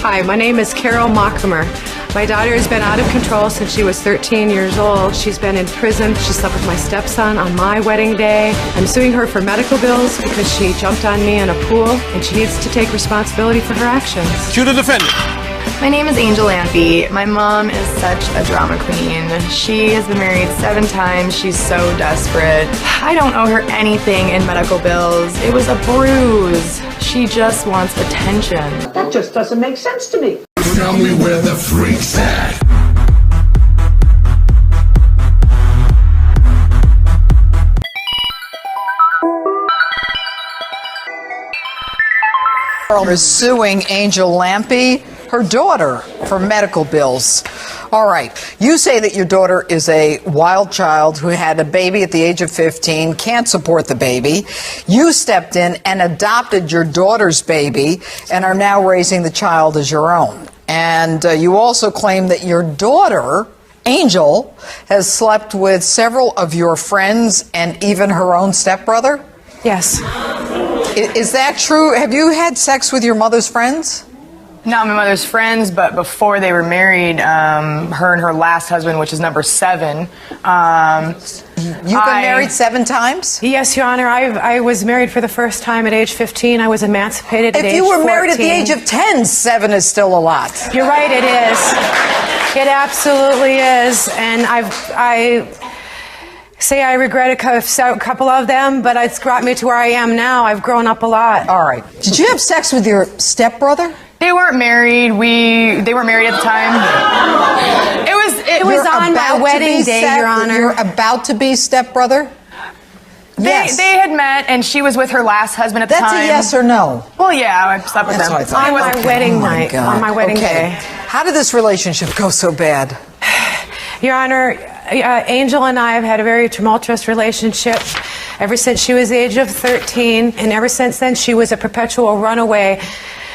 Hi, my name is Carol Mockmer. My daughter has been out of control since she was 13 years old. She's been in prison. She slept with my stepson on my wedding day. I'm suing her for medical bills because she jumped on me in a pool, and she needs to take responsibility for her actions. Cue the defendant. My name is Angel Lampy. My mom is such a drama queen. She has been married 7 times. She's so desperate. I don't owe her anything in medical bills. It was a bruise. She just wants attention. That just doesn't make sense to me. Tell me where the freak's at. Is suing Angel Lampy, her daughter, for medical bills. All right. You say that your daughter is a wild child who had a baby at the age of 15, can't support the baby. You stepped in and adopted your daughter's baby and are now raising the child as your own. And you also claim that your daughter, Angel, has slept with several of your friends and even her own stepbrother? Yes. Is that true? Have you had sex with your mother's friends? Not my mother's friends, but before they were married, her and her last husband, which is number 7. You've been married 7 times? Yes, Your Honor. I was married for the first time at age 15. I was emancipated at age 14. If you were married at the age of 10, 7 is still a lot. You're right, it is. It absolutely is. And I say I regret a couple of them, but it's brought me to where I am now. I've grown up a lot. All right. Did you have sex with your stepbrother? They weren't married. They weren't married at the time. It was on my wedding day, Your Honor. You're about to be stepbrother? Yes. They had met, and she was with her last husband at the time. That's a yes or no? Well, yeah, I slept with them. That's what I thought. On my wedding night. On my wedding day. How did this relationship go so bad? Your Honor, Angel and I have had a very tumultuous relationship ever since she was the age of 13, and ever since then she was a perpetual runaway.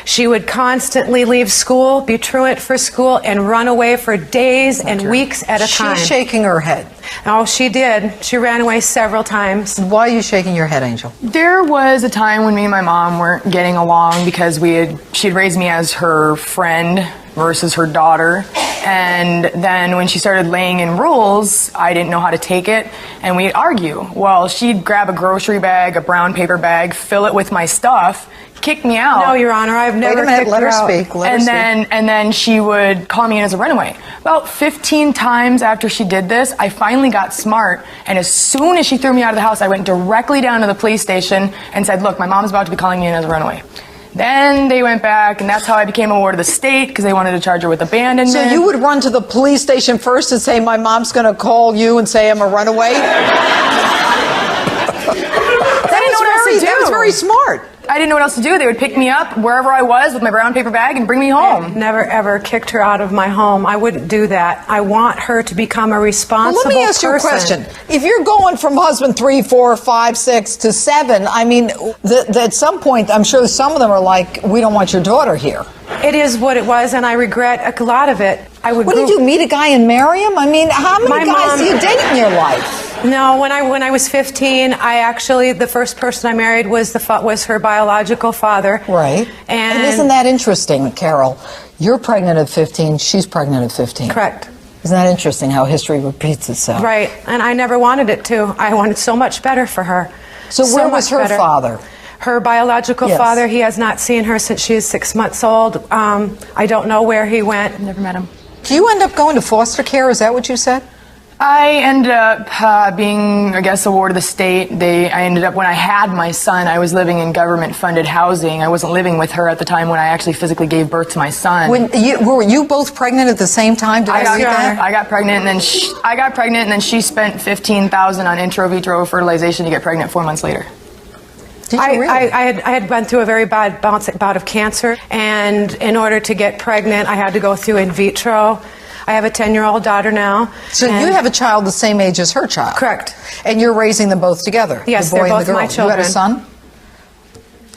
She would constantly leave school, be truant for school, and run away for days and weeks at a time. She's shaking her head. Oh, she did. She ran away several times. Why are you shaking your head, Angel? There was a time when me and my mom weren't getting along because she'd raised me as her friend versus her daughter. And then when she started laying in rules, I didn't know how to take it, and we'd argue. Well, she'd grab a grocery bag, a brown paper bag, fill it with my stuff, kick me out. No, Your Honor, I've never kicked her out. And then she would call me in as a runaway. About 15 times after she did this, I finally got smart, and as soon as she threw me out of the house, I went directly down to the police station and said, look, my mom's about to be calling me in as a runaway. Then they went back, and that's how I became a ward of the state, because they wanted to charge her with abandonment. So you would run to the police station first and say, my mom's going to call you and say I'm a runaway? That was very smart. I didn't know what else to do. They would pick me up wherever I was with my brown paper bag and bring me home. I've never, ever kicked her out of my home. I wouldn't do that. I want her to become a responsible person. Let me ask you a question. If you're going from husband 3, 4, 5, 6 to 7, I mean, at some point, I'm sure some of them are like, we don't want your daughter here. It is what it was, and I regret a lot of it. What did you meet a guy and marry him? I mean, how many guys do you date in your life? No, when I was 15, the first person I married was her biological father. Right. And isn't that interesting, Carol? You're pregnant at 15, she's pregnant at 15. Correct. Isn't that interesting how history repeats itself? Right, and I never wanted it to. I wanted so much better for her. So where was her father? Her biological father, he has not seen her since she is 6 months old. I don't know where he went. Never met him. Do you end up going to foster care? Is that what you said? I ended up being, I guess, a ward of the state. I ended up, when I had my son, I was living in government-funded housing. I wasn't living with her at the time when I actually physically gave birth to my son. Were you both pregnant at the same time? I got pregnant, and then she spent $15,000 on intro-vitro fertilization to get pregnant 4 months later. I had gone through a very bad bout of cancer, and in order to get pregnant, I had to go through in vitro. I have a 10-year-old daughter now. So you have a child the same age as her child? Correct. And you're raising them both together? Yes, the boy they're and the both girl. my children. You had a son?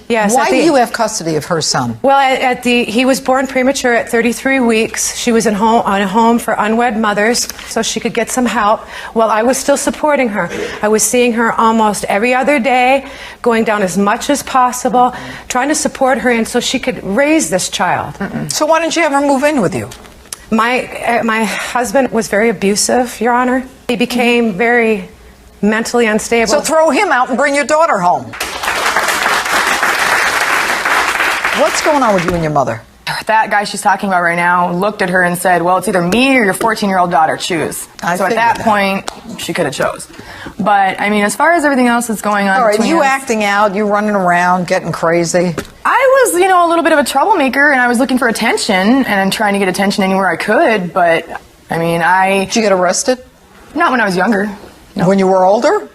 Yes. Why do you have custody of her son? Well, he was born premature at 33 weeks. She was on a home for unwed mothers, so she could get some help. While I was still supporting her, I was seeing her almost every other day, going down as much as possible, trying to support her in so she could raise this child. So why didn't you have her move in with you? My husband was very abusive, Your Honor. He became very mentally unstable. So throw him out and bring your daughter home. What's going on with you and your mother? That guy she's talking about right now looked at her and said, well, it's either me or your 14-year-old daughter. Choose. So at that point, she could have chose. But, I mean, as far as everything else that's going on... All right, you acting out, you running around, getting crazy. I was, a little bit of a troublemaker, and I was looking for attention, and trying to get attention anywhere I could, but, I mean, Did you get arrested? Not when I was younger. No. When you were older?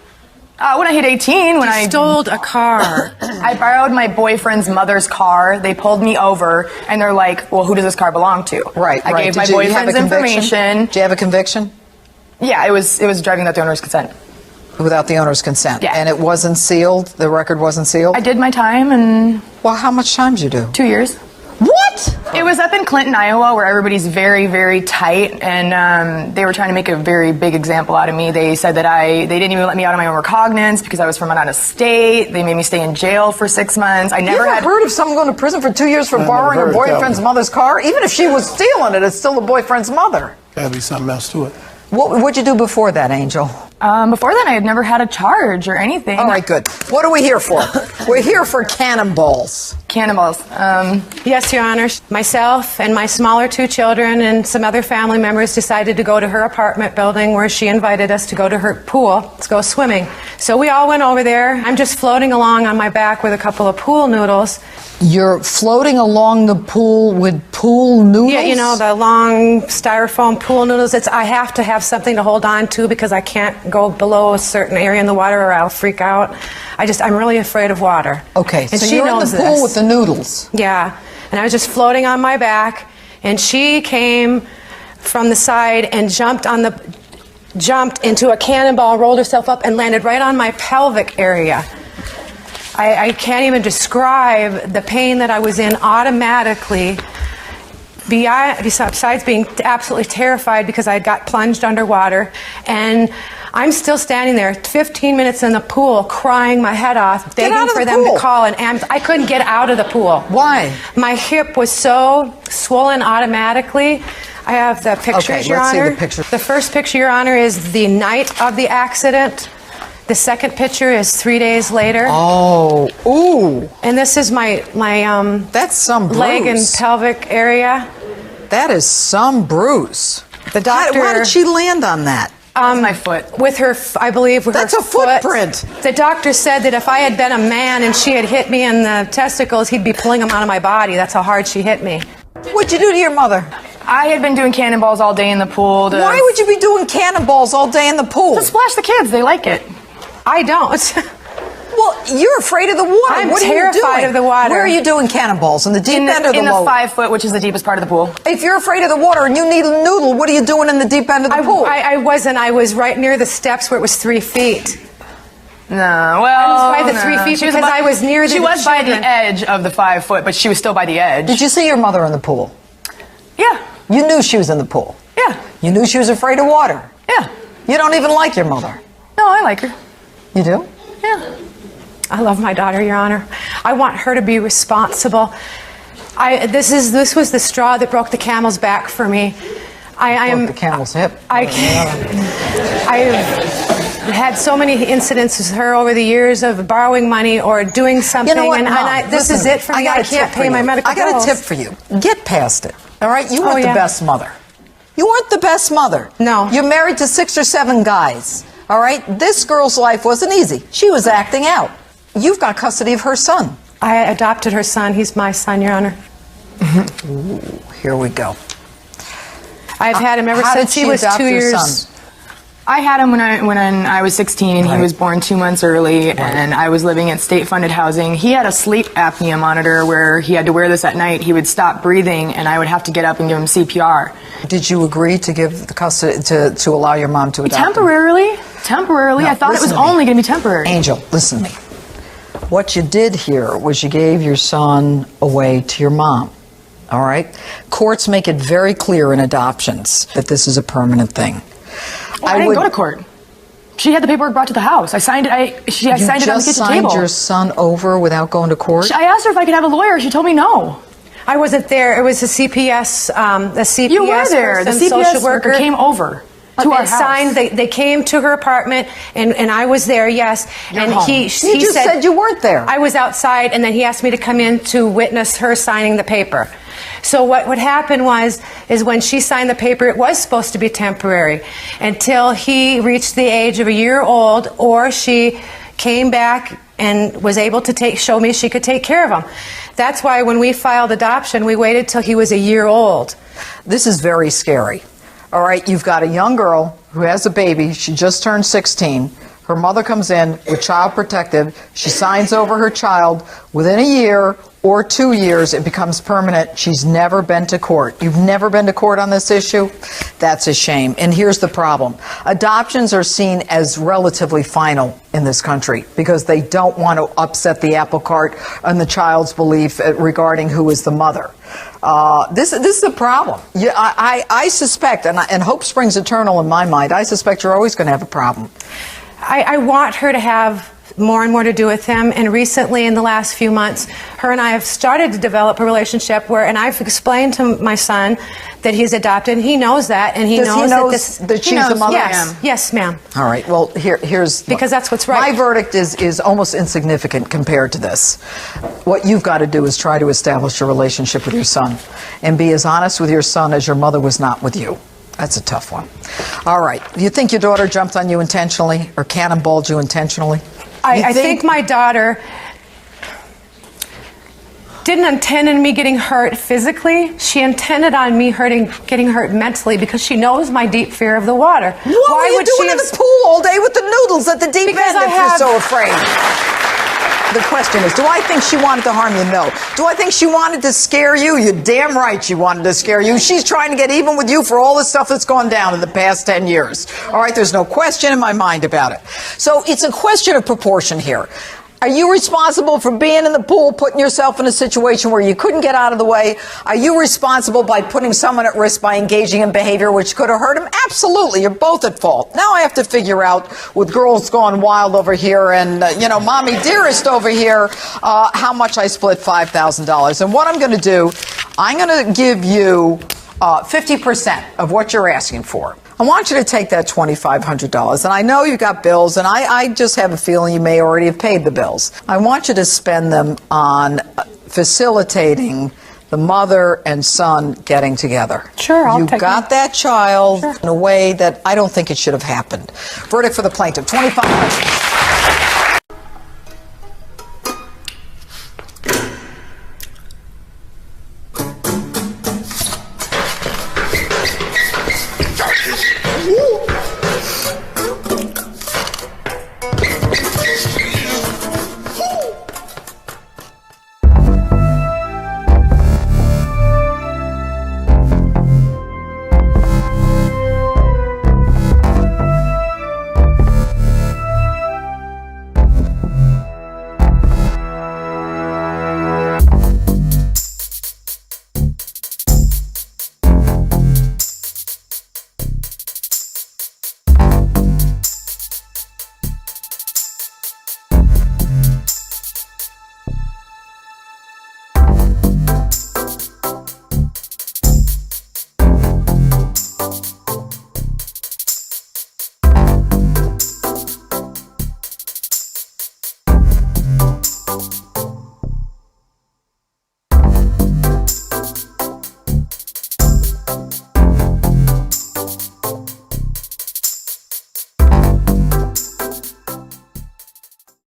When I hit 18, when I stole a car. I borrowed my boyfriend's mother's car. They pulled me over, and they're like, well, who does this car belong to? Right, I gave my Did you have boyfriend's a conviction? information. Did you have a conviction? Yeah, it was driving without the owner's consent. Without the owner's consent? Yeah. And it wasn't sealed? The record wasn't sealed? I did my time, and... Well, how much time did you do? 2 years. What? It was up in Clinton, Iowa, where everybody's very, very tight, and they were trying to make a very big example out of me. They said that they didn't even let me out of my own recognizance because I was from out of state. They made me stay in jail for 6 months. I never had heard of someone going to prison for 2 years for borrowing her boyfriend's mother's car? Even if she was stealing it, it's still the boyfriend's mother. Gotta be something else to it. What'd you do before that, Angel? Before that, I had never had a charge or anything. All right, good. What are we here for? We're here for cannonballs. Cannonballs. Yes, Your Honor. Myself and my smaller 2 children and some other family members decided to go to her apartment building where she invited us to go to her pool to go swimming. So we all went over there. I'm just floating along on my back with a couple of pool noodles. You're floating along the pool with pool noodles? Yeah, the long styrofoam pool noodles. I have to have something to hold on to because I can't go below a certain area in the water or I'll freak out. I'm really afraid of water. Okay, and so she you're in knows the pool this. with the noodles. Yeah, and I was just floating on my back, and she came from the side and jumped into a cannonball, rolled herself up, and landed right on my pelvic area. I can't even describe the pain that I was in automatically, besides being absolutely terrified because I got plunged underwater. And I'm still standing there 15 minutes in the pool crying my head off, begging for them to call an ambulance. I couldn't get out of the pool. Why? My hip was so swollen automatically. I have the pictures, Your Honor. See the picture. The first picture, Your Honor, is the night of the accident. The second picture is 3 days later. Oh, ooh. And this is my that's some bruise. leg and pelvic area. That is some bruise. The doctor... Why did she land on that? My foot. With her, I believe, with That's her a footprint. The doctor said that if I had been a man and she had hit me in the testicles, he'd be pulling them out of my body. That's how hard she hit me. What'd you do to your mother? I had been doing cannonballs all day in the pool. Why would you be doing cannonballs all day in the pool? To splash the kids. They like it. I don't. Well, you're afraid of the water. I'm what are terrified you doing? of the water. Where are you doing cannonballs? In the deep end or the low? In the 5 foot, which is the deepest part of the pool. If you're afraid of the water and you need a noodle, what are you doing in the deep end of the pool? I wasn't. I was right near the steps where it was 3 feet. No, well, I was by the 3 feet because I was near the She was by the children. edge of the 5 foot, but she was still by the edge. Did you see your mother in the pool? Yeah. You knew she was in the pool? Yeah. You knew she was afraid of water? Yeah. You don't even like your mother? No, I like her. You do? Yeah. I love my daughter, Your Honor. I want her to be responsible. This was the straw that broke the camel's back for me. Broke the camel's hip. I've had so many incidents with her over the years of borrowing money or doing something, You know what? and this is it for me. I can't pay my medical bills. I got a tip for you. Get past it. All right? You weren't the best mother. You weren't the best mother. No. You're married to 6 or 7 guys. All right? This girl's life wasn't easy. She was acting out. You've got custody of her son. I adopted her son. He's my son, Your Honor. Ooh, here we go. I've had him ever since he was 2 years. I had him when I was 16. He was born 2 months early, and I was living at state-funded housing. He had a sleep apnea monitor where he had to wear this at night. He would stop breathing, and I would have to get up and give him CPR. Did you agree to give the custody to allow your mom to adopt him? Temporarily. No, I thought it was listen to me. only going to be temporary. Angel, listen to me. What you did here was you gave your son away to your mom. All right? Courts make it very clear in adoptions that this is a permanent thing. Well, I didn't go to court. She had the paperwork brought to the house. I signed it. I signed it on the kitchen table. You just signed your son over without going to court? I asked her if I could have a lawyer. She told me no. I wasn't there. It was a CPS, You were there. The CPS social worker came over to our house. Signed. They came to her apartment, and I was there. Yes, You're home. he just said you weren't there. I was outside, and then he asked me to come in to witness her signing the paper. So what happened is when she signed the paper, it was supposed to be temporary until he reached the age of a year old, or she came back and was able to show me she could take care of him. That's why when we filed adoption, we waited till he was a year old. This is very scary. All right, you've got a young girl who has a baby. She just turned 16. Her mother comes in with Child Protective. She signs over her child. Within a year or 2 years, it becomes permanent. She's never been to court. You've never been to court on this issue? That's a shame. And here's the problem. Adoptions are seen as relatively final in this country because they don't want to upset the apple cart and the child's belief regarding who is the mother. This is a problem. I suspect, and hope springs eternal in my mind, I suspect you're always going to have a problem. I want her to have more and more to do with him, and recently in the last few months her and I have started to develop a relationship and I've explained to my son that he's adopted, and he knows that, and he knows that she's the mother. Yes, ma'am. All right, well here's because that's what's right. My verdict is almost insignificant compared to this. What you've got to do is try to establish a relationship with your son and be as honest with your son as your mother was not with you. That's a tough one. All right. Do you think your daughter jumped on you intentionally or cannonballed you intentionally? I think my daughter didn't intend on me getting hurt physically. She intended on me getting hurt mentally because she knows my deep fear of the water. What were you doing in the pool all day with the noodles at the deep end if you're so afraid? The question is, do I think she wanted to harm you? No. Do I think she wanted to scare you? You're damn right she wanted to scare you. She's trying to get even with you for all the stuff that's gone down in the past 10 years. All right, there's no question in my mind about it. So it's a question of proportion here. Are you responsible for being in the pool, putting yourself in a situation where you couldn't get out of the way? Are you responsible by putting someone at risk by engaging in behavior which could have hurt him? Absolutely. You're both at fault. Now I have to figure out, with girls gone wild over here and, mommy dearest over here, how much I split $5,000. And what I'm going to do, I'm going to give you 50% of what you're asking for. I want you to take that $2,500, and I know you've got bills, and I just have a feeling you may already have paid the bills. I want you to spend them on facilitating the mother and son getting together. Sure, I'll take You got that child in a way that I don't think it should have happened. Verdict for the plaintiff, $2,500.